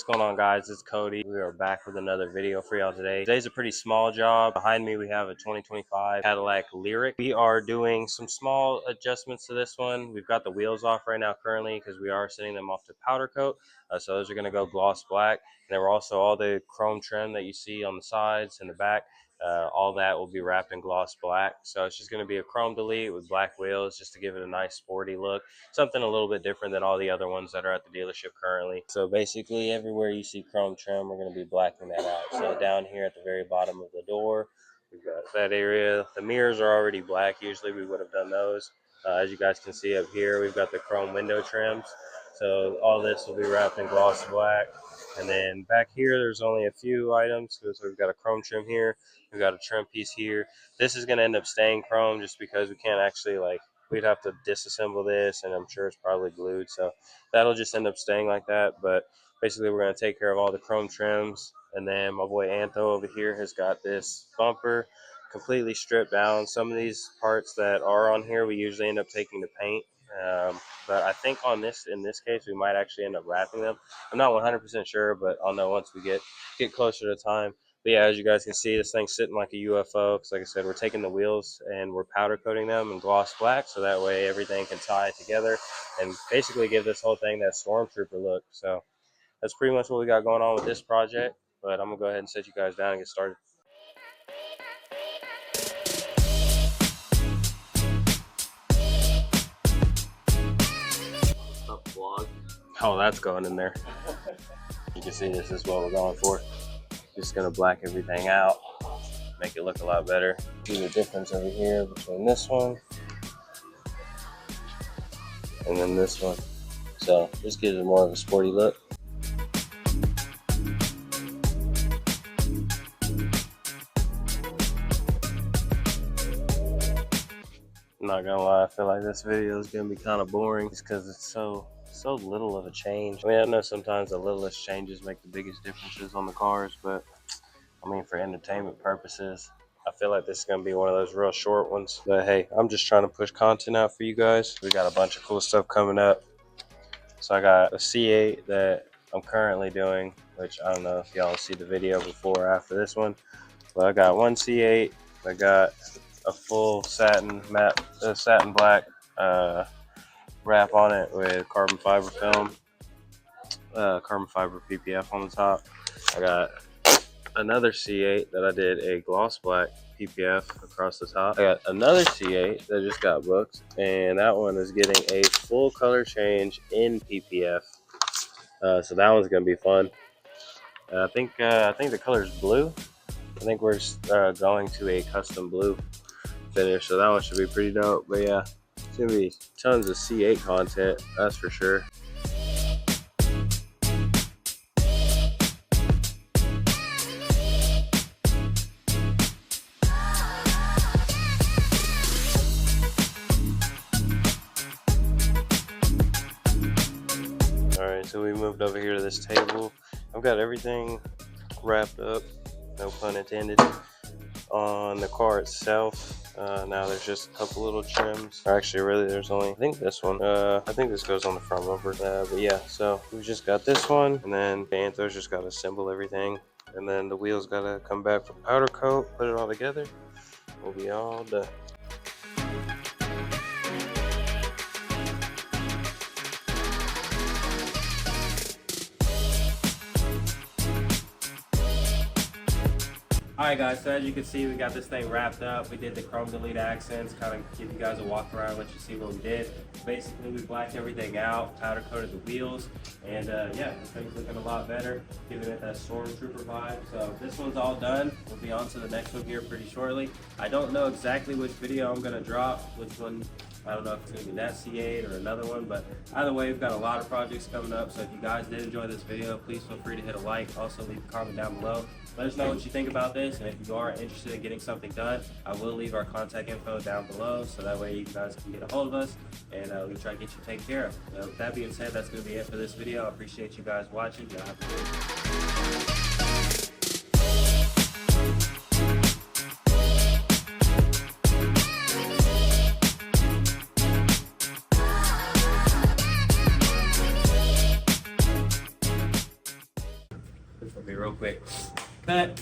What's going on, guys? It's Cody. We are back with another video for y'all today. Today's a pretty small job. Behind me we have a 2025 Cadillac Lyriq. We are doing some small adjustments to this one. We've got the wheels off right now currently because we are sending them off to powder coat. So those are going to go gloss black. And then we're also all the chrome trim that you see on the sides and the back. All that will be wrapped in gloss black. So it's just going to be a chrome delete with black wheels just to give it a nice sporty look. Something a little bit different than all the other ones that are at the dealership currently. So basically everywhere you see chrome trim, we're going to be blacking that out. So down here at the very bottom of the door, we've got that area. The mirrors are already black. Usually we would have done those. As you guys can see up here, we've got the chrome window trims. So all this will be wrapped in gloss black. And then back here, there's only a few items. So we've got a chrome trim here. We've got a trim piece here. This is going to end up staying chrome just because we can't actually, we'd have to disassemble this, and I'm sure it's probably glued. So that'll just end up staying like that. But basically, we're going to take care of all the chrome trims. And then my boy Antho over here has got this bumper completely stripped down. Some of these parts that are on here, we usually end up taking to paint. But I think in this case, we might actually end up wrapping them. I'm not 100% sure, but I'll know once we get closer to time. But yeah, as you guys can see, this thing's sitting like a UFO. Because like I said, we're taking the wheels and we're powder coating them in gloss black. So that way everything can tie together and basically give this whole thing that Stormtrooper look. So that's pretty much what we got going on with this project. But I'm going to go ahead and set you guys down and get started. Vlog. Oh, that's going in there. You can see this is what we're going for. Just gonna black everything out, make it look a lot better. See the difference over here between this one and then this one. So this gives it more of a sporty look. I'm not gonna lie, I feel like this video is gonna be kind of boring just because it's so little of a change. I mean, I know sometimes the littlest changes make the biggest differences on the cars, but I mean, for entertainment purposes, I feel like this is gonna be one of those real short ones. But hey, I'm just trying to push content out for you guys. We got a bunch of cool stuff coming up. So I got a C8 that I'm currently doing, which I don't know if y'all see the video before or after this one, but I got one C8. I got a full satin black wrap on it with carbon fiber film, carbon fiber PPF on the top. I got another C8 that I did a gloss black PPF across the top. I got another C8 that just got booked, and that one is getting a full color change in PPF. So that one's gonna be fun. I think the color is blue. I think we're going to a custom blue finish, so that one should be pretty dope. But yeah, it's gonna be tons of C8 content, that's for sure. Alright, so we moved over here to this table. I've got everything wrapped up, no pun intended, on the car itself. Now there's just a couple little trims. Or actually, really, there's only, I think this one. I think this goes on the front bumper. But yeah, so we just got this one, and then Antho's just got to assemble everything. And then the wheels got to come back for powder coat, put it all together. We'll be all done. Alright guys, so as you can see, we got this thing wrapped up. We did the chrome delete accents, kind of give you guys a walk around, let you see what we did. Basically, we blacked everything out, powder coated the wheels, and yeah, this thing's looking a lot better, giving it that Stormtrooper vibe. So this one's all done. We'll be on to the next one here pretty shortly. I don't know exactly which video I'm going to drop, which one. I don't know if it's going to be that C8 or another one, but either way, we've got a lot of projects coming up. So if you guys did enjoy this video, please feel free to hit a like. Also, leave a comment down below. Let us know what you think about this, and if you are interested in getting something done, I will leave our contact info down below, so that way you guys can get a hold of us, and we can try to get you taken care of. So with that being said, that's going to be it for this video. I appreciate you guys watching. Y'all have a good day. It'll be real quick. Cut.